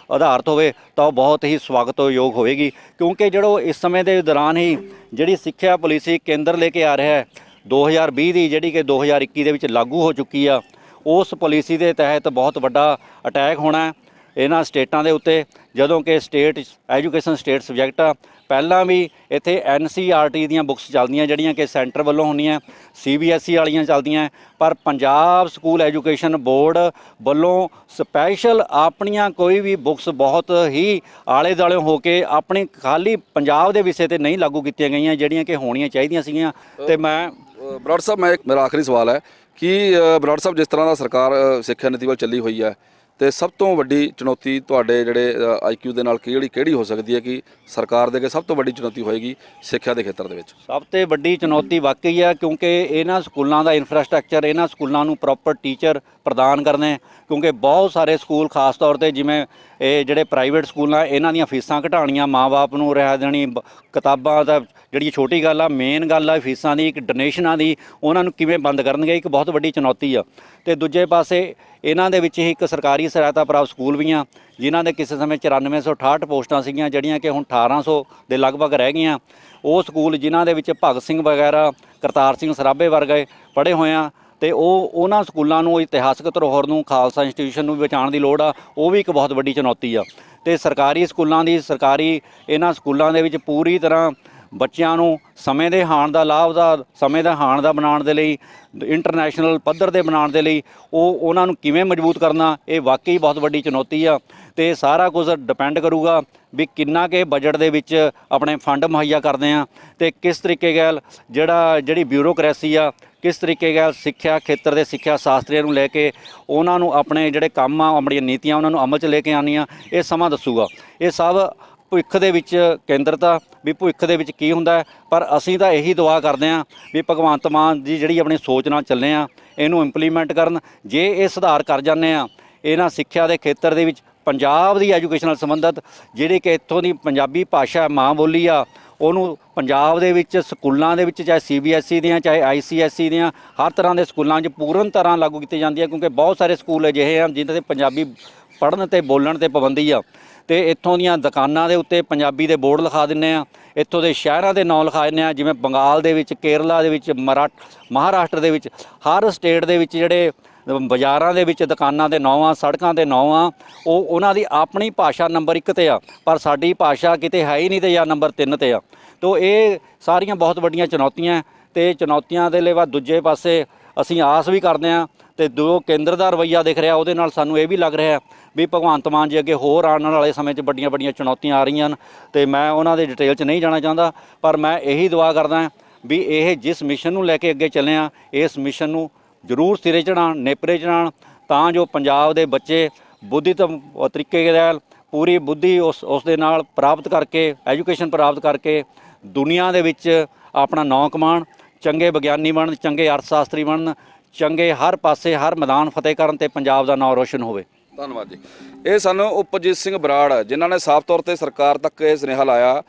ਆਧਾਰਿਤ ਹੋਵੇ, ਤਾਂ ਉਹ ਬਹੁਤ ਹੀ ਸਵਾਗਤਯੋਗ ਹੋਵੇਗੀ। ਕਿਉਂਕਿ ਜਿਹੜੋ ਇਸ ਸਮੇਂ ਦੇ ਦੌਰਾਨ ਹੀ ਜਿਹੜੀ ਸਿੱਖਿਆ ਪਾਲਿਸੀ ਕੇਂਦਰ ਲੈ ਕੇ ਆ ਰਿਹਾ ਹੈ 2020 ਦੀ, ਜਿਹੜੀ ਕਿ 2021 ਦੇ ਵਿੱਚ ਲਾਗੂ ਹੋ ਚੁੱਕੀ ਆ, ਉਸ ਪਾਲਿਸੀ ਦੇ ਤਹਿਤ ਬਹੁਤ ਵੱਡਾ ਅਟੈਕ ਹੋਣਾ ਇਹਨਾਂ ਸਟੇਟਾਂ ਦੇ ਉੱਤੇ। ਜਦੋਂ ਕਿ ਸਟੇਟ ਐਜੂਕੇਸ਼ਨ ਸਟੇਟ ਸਬਜੈਕਟ ਆ, ਪਹਿਲਾਂ ਵੀ ਇੱਥੇ NCERT ਦੀਆਂ ਬੁੱਕਸ ਚੱਲਦੀਆਂ ਜਿਹੜੀਆਂ ਕਿ ਸੈਂਟਰ ਵੱਲੋਂ ਹੁੰਦੀਆਂ, CBSE ਵਾਲੀਆਂ ਚੱਲਦੀਆਂ, ਪਰ ਪੰਜਾਬ ਸਕੂਲ ਐਜੂਕੇਸ਼ਨ ਬੋਰਡ ਵੱਲੋਂ ਸਪੈਸ਼ਲ ਆਪਣੀਆਂ ਕੋਈ ਵੀ ਬੁੱਕਸ ਬਹੁਤ ਹੀ ਆਲੇ ਦੁਆਲੇ ਹੋ ਕੇ ਆਪਣੀ ਖਾਲੀ ਪੰਜਾਬ ਦੇ ਵਿਸ਼ੇ ਤੇ ਨਹੀਂ ਲਾਗੂ ਕੀਤੀਆਂ ਗਈਆਂ, ਜਿਹੜੀਆਂ ਕਿ ਹੋਣੀਆਂ ਚਾਹੀਦੀਆਂ ਸੀਗੀਆਂ। ਤੇ ਮੈਂ ਬਰਾੜ ਸਾਹਿਬ, ਮੇਰਾ ਆਖਰੀ ਸਵਾਲ ਹੈ ਕਿ ਬਰਾੜ ਸਾਹਿਬ, ਜਿਸ ਤਰ੍ਹਾਂ ਦਾ ਸਰਕਾਰ ਸਿੱਖਿਆ ਨੀਤੀ ਵੱਲ ਚੱਲੀ ਹੋਈ ਹੈ, ਤੇ ਸਭ ਤੋਂ ਵੱਡੀ ਚੁਣੌਤੀ ਤੁਹਾਡੇ ਜਿਹੜੇ IQ ਦੇ ਨਾਲ ਕਿਹੜੀ ਹੋ ਸਕਦੀ ਹੈ ਕਿ ਸਰਕਾਰ ਦੇ ਅੱਗੇ ਸਭ ਤੋਂ ਵੱਡੀ ਚੁਣੌਤੀ ਹੋਏਗੀ ਸਿੱਖਿਆ ਦੇ ਖੇਤਰ ਦੇ ਵਿੱਚ? ਸਭ ਤੋਂ ਵੱਡੀ ਚੁਣੌਤੀ ਵਾਕਈ ਆ, ਕਿਉਂਕਿ ਇਹਨਾਂ ਸਕੂਲਾਂ ਦਾ ਇਨਫਰਾਸਟ੍ਰਕਚਰ, ਇਹਨਾਂ ਸਕੂਲਾਂ ਨੂੰ ਪ੍ਰੋਪਰ ਟੀਚਰ ਪ੍ਰਦਾਨ ਕਰਨੇ, ਕਿਉਂਕਿ ਬਹੁਤ ਸਾਰੇ ਸਕੂਲ ਖਾਸ ਤੌਰ ਤੇ ਜਿਵੇਂ ਇਹ ਜਿਹੜੇ ਪ੍ਰਾਈਵੇਟ ਸਕੂਲ ਆ ਇਹਨਾਂ ਦੀਆਂ ਫੀਸਾਂ ਘਟਾਉਣੀਆਂ, ਮਾਂ-ਬਾਪ ਨੂੰ ਰਿਆਇਤ ਦੇਣੀ, ਕਿਤਾਬਾਂ ਦਾ ਜਿਹੜੀ ਛੋਟੀ ਗੱਲ ਆ, ਮੇਨ ਗੱਲ ਆ ਫੀਸਾਂ ਦੀ, ਇੱਕ ਡੋਨੇਸ਼ਨਾਂ ਦੀ, ਉਹਨਾਂ ਨੂੰ ਕਿਵੇਂ ਬੰਦ ਕਰਨਗੇ, ਇੱਕ ਬਹੁਤ ਵੱਡੀ ਚੁਣੌਤੀ ਆ। ਤੇ ਦੂਜੇ ਪਾਸੇ ਇਹਨਾਂ ਦੇ ਵਿੱਚ ਹੀ ਇੱਕ ਸਰਕਾਰੀ ਸਹਾਇਤਾ ਪ੍ਰਾਪਤ ਸਕੂਲ ਵੀ ਆ, ਜਿਨ੍ਹਾਂ ਦੇ ਕਿਸੇ ਸਮੇਂ 9468 ਪੋਸਟਾਂ ਸੀਗੀਆਂ, ਜਿਹੜੀਆਂ ਕਿ ਹੁਣ 1800 ਦੇ ਲਗਭਗ ਰਹਿ ਗਈਆਂ। ਉਹ ਸਕੂਲ ਜਿਨ੍ਹਾਂ ਦੇ ਵਿੱਚ ਭਗਤ ਸਿੰਘ ਵਗੈਰਾ, ਕਰਤਾਰ ਸਿੰਘ ਸਰਾਭੇ ਵਰਗੇ ਪੜ੍ਹੇ ਹੋਏ ਆ, ਤੇ ਉਹਨਾਂ ਸਕੂਲਾਂ ਨੂੰ, ਇਤਿਹਾਸਕ ਧਰੋਹਰ ਨੂੰ, ਖਾਲਸਾ ਇੰਸਟੀਟਿਊਸ਼ਨ ਨੂੰ ਬਚਾਉਣ ਦੀ ਲੋੜ ਆ, ਉਹ ਵੀ ਇੱਕ ਬਹੁਤ ਵੱਡੀ ਚੁਣੌਤੀ ਆ। ਤੇ ਸਰਕਾਰੀ ਸਕੂਲਾਂ ਦੀ, ਇਹਨਾਂ ਸਕੂਲਾਂ ਦੇ ਵਿੱਚ ਪੂਰੀ ਤਰ੍ਹਾਂ ਬੱਚਿਆਂ ਨੂੰ ਸਮੇਂ ਦੇ ਹਾਣ ਦਾ ਲਾਭ ਦਾ, ਸਮੇਂ ਦਾ ਹਾਣ ਦਾ ਬਣਾਉਣ ਦੇ ਲਈ, ਇੰਟਰਨੈਸ਼ਨਲ ਪੱਧਰ ਦੇ ਬਣਾਉਣ ਦੇ ਲਈ ਉਹਨਾਂ ਨੂੰ ਕਿਵੇਂ ਮਜ਼ਬੂਤ ਕਰਨਾ, ਇਹ ਵਾਕਈ ਬਹੁਤ ਵੱਡੀ ਚੁਣੌਤੀ ਆ। ਤੇ ਸਾਰਾ ਕੁਝ ਡਿਪੈਂਡ ਕਰੂਗਾ ਵੀ ਕਿੰਨਾ ਕੁ ਬਜਟ ਦੇ ਵਿੱਚ ਆਪਣੇ ਫੰਡ ਮੁਹੱਈਆ ਕਰਦੇ ਆ, ਤੇ ਕਿਸ ਤਰੀਕੇ ਨਾਲ ਜਿਹੜੀ ਬਿਊਰੋਕ੍ਰੇਸੀ ਆ, ਕਿਸ ਤਰੀਕੇ ਨਾਲ ਸਿੱਖਿਆ ਖੇਤਰ ਦੇ ਸਿੱਖਿਆ ਸ਼ਾਸਤਰੀਆਂ ਨੂੰ ਲੈ ਕੇ ਉਹਨਾਂ ਨੂੰ ਆਪਣੇ ਜਿਹੜੇ ਕੰਮ ਆ, ਆਪਣੀਆਂ ਨੀਤੀਆਂ ਉਹਨਾਂ ਨੂੰ ਅਮਲ 'ਚ ਲੈ ਕੇ ਆਉਣੀਆਂ, ਇਹ ਸਮਾਂ ਦੱਸੂਗਾ। ਇਹ ਸਭ ਭਵਿੱਖ ਦੇ ਵਿੱਚ ਕੇਂਦਰਤਾ ਵੀ ਭਵਿੱਖ ਦੇ ਵਿੱਚ ਕੀ ਹੁੰਦਾ ਹੈ, ਪਰ ਅਸੀਂ ਤਾਂ ਇਹੀ ਦੁਆ ਕਰਦੇ ਹਾਂ ਵੀ ਭਗਵੰਤ ਮਾਨ ਜੀ ਜਿਹੜੀ ਆਪਣੀ ਸੋਚ ਨਾਲ ਚੱਲੇ ਆ, ਇਹਨੂੰ ਇੰਪਲੀਮੈਂਟ ਕਰਨ। ਜੇ ਇਹ ਸੁਧਾਰ ਕਰ ਜਾਂਦੇ ਆ ਇਹਨਾਂ ਸਿੱਖਿਆ ਦੇ ਖੇਤਰ ਦੇ ਵਿੱਚ, ਪੰਜਾਬ ਦੀ ਐਜੂਕੇਸ਼ਨ ਨਾਲ ਸੰਬੰਧਿਤ ਜਿਹੜੀ ਕਿ ਇੱਥੋਂ ਦੀ ਪੰਜਾਬੀ ਭਾਸ਼ਾ ਮਾਂ ਬੋਲੀ ਆ, ਉਹਨੂੰ ਪੰਜਾਬ ਦੇ ਵਿੱਚ ਸਕੂਲਾਂ ਦੇ ਵਿੱਚ, ਚਾਹੇ CBSE ਦੀਆਂ, ਚਾਹੇ ICSE ਦੀਆਂ, ਹਰ ਤਰ੍ਹਾਂ ਦੇ ਸਕੂਲਾਂ 'ਚ ਪੂਰਨ ਤਰ੍ਹਾਂ ਲਾਗੂ ਕੀਤੀ ਜਾਂਦੀ ਹੈ। ਕਿਉਂਕਿ ਬਹੁਤ ਸਾਰੇ ਸਕੂਲ ਅਜਿਹੇ ਹਨ ਜਿਨ੍ਹਾਂ 'ਤੇ ਪੰਜਾਬੀ ਪੜ੍ਹਨ ਤੇ ਬੋਲਣ 'ਤੇ ਪਾਬੰਦੀ ਆ, ਤੇ ਇੱਥੋਂ ਦੀਆਂ ਦੁਕਾਨਾਂ ਦੇ ਉੱਤੇ ਪੰਜਾਬੀ ਦੇ ਬੋਰਡ ਲਿਖਾ ਦਿੰਦੇ ਆ, ਇੱਥੋਂ ਦੇ ਸ਼ਹਿਰਾਂ ਦੇ ਨਾਂ ਲਿਖਾ ਦਿੰਦੇ ਆ, ਜਿਵੇਂ ਬੰਗਾਲ ਦੇ ਵਿੱਚ, ਕੇਰਲਾ ਦੇ ਵਿੱਚ, ਮਹਾਰਾਸ਼ਟਰ ਦੇ ਵਿੱਚ, ਹਰ ਸਟੇਟ ਦੇ ਵਿੱਚ ਜਿਹੜੇ ਬਾਜ਼ਾਰਾਂ ਦੇ ਵਿੱਚ ਦੁਕਾਨਾਂ ਦੇ ਨਾਂ ਆ, ਸੜਕਾਂ ਦੇ ਨਾਂ ਆ, ਉਹਨਾਂ ਦੀ ਆਪਣੀ ਭਾਸ਼ਾ ਨੰਬਰ 1 ਤੇ ਆ, ਪਰ ਸਾਡੀ ਭਾਸ਼ਾ ਕਿਤੇ ਹੈ ਹੀ ਨਹੀਂ, ਤੇ ਜਾਂ ਨੰਬਰ 3 ਤੇ ਆ। ਤੋ ਇਹ ਸਾਰੀਆਂ ਬਹੁਤ ਵੱਡੀਆਂ ਚੁਣੌਤੀਆਂ, ਤੇ ਚੁਣੌਤੀਆਂ ਦੇ ਲਈ ਦੂਜੇ ਪਾਸੇ ਅਸੀਂ ਆਸ ਵੀ ਕਰਦੇ ਹਾਂ, ਤੇ ਜੋ ਕੇਂਦਰ ਦਾ ਰਵੱਈਆ ਦਿਖ ਰਿਹਾ ਉਹਦੇ ਨਾਲ ਸਾਨੂੰ ਇਹ ਵੀ ਲੱਗ ਰਿਹਾ ਵੀ ਭਗਵੰਤ ਮਾਨ ਜੀ ਅੱਗੇ ਹੋਰ ਆਉਣ ਵਾਲੇ ਸਮੇਂ 'ਚ ਵੱਡੀਆਂ ਚੁਣੌਤੀਆਂ ਆ ਰਹੀਆਂ ਹਨ, ਤੇ ਮੈਂ ਉਹਨਾਂ ਦੇ ਡਿਟੇਲ 'ਚ ਨਹੀਂ ਜਾਣਾ ਚਾਹੁੰਦਾ, ਪਰ ਮੈਂ ਇਹੀ ਦੁਆ ਕਰਦਾ ਵੀ ਇਹ ਜਿਸ ਮਿਸ਼ਨ ਨੂੰ ਲੈ ਕੇ ਅੱਗੇ ਚੱਲੇ ਆ, ਇਸ ਮਿਸ਼ਨ ਨੂੰ ਜ਼ਰੂਰ ਸਿਰੇ ਚੜ੍ਹਾਉਣ, ਨੇਪਰੇ ਚੜ੍ਹਾਉਣ, ਤਾਂ ਜੋ ਪੰਜਾਬ ਦੇ ਬੱਚੇ ਬੁੱਧੀਤਮ ਤਰੀਕੇ ਨਾਲ ਪੂਰੀ ਬੁੱਧੀ ਉਸ ਦੇ ਨਾਲ ਪ੍ਰਾਪਤ ਕਰਕੇ, ਐਜੂਕੇਸ਼ਨ ਪ੍ਰਾਪਤ ਕਰਕੇ ਦੁਨੀਆ ਦੇ ਵਿੱਚ ਆਪਣਾ ਨਾਂ ਕਮਾਉਣ, ਚੰਗੇ ਵਿਗਿਆਨੀ ਬਣਨ, ਚੰਗੇ ਅਰਥ ਸ਼ਾਸਤਰੀ ਬਣਨ, ਚੰਗੇ ਹਰ ਪਾਸੇ ਹਰ ਮੈਦਾਨ ਫਤਿਹ ਕਰਨ, ਤੇ ਪੰਜਾਬ ਦਾ ਨਾਂ ਰੋਸ਼ਨ ਹੋਵੇ। ਧੰਨਵਾਦ ਜੀ। ਇਹ ਸਨ ਉਪਜੀਤ ਸਿੰਘ ਬਰਾੜ, ਜਿਨ੍ਹਾਂ ਨੇ ਸਾਫ਼ ਤੌਰ ਤੇ ਸਰਕਾਰ ਤੱਕ ਇਹ ਸੁਨੇਹਾ ਲਾਇਆ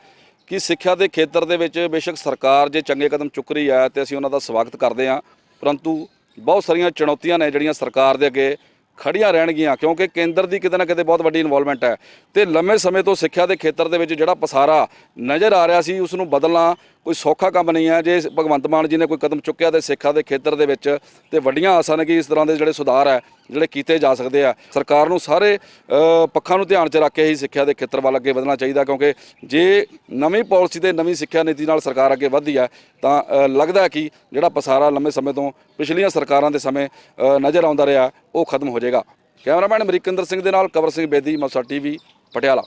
ਕਿ ਸਿੱਖਿਆ ਦੇ ਖੇਤਰ ਦੇ ਵਿੱਚ ਬੇਸ਼ੱਕ ਸਰਕਾਰ ਜੇ ਚੰਗੇ ਕਦਮ ਚੁੱਕ ਰਹੀ ਹੈ ਤੇ ਅਸੀਂ ਉਹਨਾਂ ਦਾ ਸਵਾਗਤ ਕਰਦੇ ਹਾਂ, ਪਰੰਤੂ ਬਹੁਤ ਸਾਰੀਆਂ ਚੁਣੌਤੀਆਂ ਨੇ ਜਿਹੜੀਆਂ ਸਰਕਾਰ ਦੇ ਅੱਗੇ ਖੜੀਆਂ ਰਹਿਣਗੀਆਂ, ਕਿਉਂਕਿ ਕੇਂਦਰ ਦੀ ਕਿਤੇ ਨਾ ਕਿਤੇ ਬਹੁਤ ਵੱਡੀ ਇਨਵੋਲਵਮੈਂਟ ਹੈ, ਤੇ ਲੰਮੇ ਸਮੇਂ ਤੋਂ ਸਿੱਖਿਆ ਦੇ ਖੇਤਰ ਦੇ ਵਿੱਚ ਜਿਹੜਾ ਪਸਾਰਾ ਨਜ਼ਰ ਆ ਰਿਹਾ ਸੀ ਉਸ ਨੂੰ ਬਦਲਣਾ ਕੋਈ ਸੌਖਾ ਕੰਮ ਨਹੀਂ ਹੈ। ਜੇ ਭਗਵੰਤ ਮਾਨ ਜੀ ਨੇ ਕੋਈ ਕਦਮ ਚੁੱਕਿਆ ਤੇ ਸਿੱਖਿਆ ਦੇ ਖੇਤਰ ਦੇ ਵਿੱਚ ਤੇ ਵੱਡੀਆਂ ਆਸਾਂ ਨੇ ਕਿ ਇਸ ਤਰ੍ਹਾਂ ਦੇ ਜਿਹੜੇ ਸੁਧਾਰ ਹੈ ਜਿਹੜੇ ਕੀਤੇ ਜਾ ਸਕਦੇ ਆ। ਸਰਕਾਰ ਨੂੰ ਸਾਰੇ ਪੱਖਾਂ ਨੂੰ ਧਿਆਨ 'ਚ ਰੱਖ ਕੇ ਹੀ ਸਿੱਖਿਆ ਦੇ ਖੇਤਰ ਵੱਲ ਅੱਗੇ ਵਧਣਾ ਚਾਹੀਦਾ, ਕਿਉਂਕਿ ਜੇ ਨਵੀਂ ਪਾਲਿਸੀ ਤੇ ਨਵੀਂ ਸਿੱਖਿਆ ਨੀਤੀ ਨਾਲ ਸਰਕਾਰ ਅੱਗੇ ਵਧਦੀ ਹੈ ਤਾਂ ਲੱਗਦਾ ਕਿ ਜਿਹੜਾ ਪਸਾਰਾ ਲੰਮੇ ਸਮੇਂ ਤੋਂ ਪਿਛਲੀਆਂ ਸਰਕਾਰਾਂ ਦੇ ਸਮੇਂ ਨਜ਼ਰ ਆਉਂਦਾ ਰਿਹਾ ਉਹ ਖਤਮ ਹੋ ਜਾਏਗਾ। ਕੈਮਰਾਮੈਨ ਅਮਰੀਕਿੰਦਰ ਸਿੰਘ ਦੇ ਨਾਲ ਕਵਰ ਸਿੰਘ ਬੇਦੀ, ਮੌਸਾ ਟੀਵੀ, ਪਟਿਆਲਾ।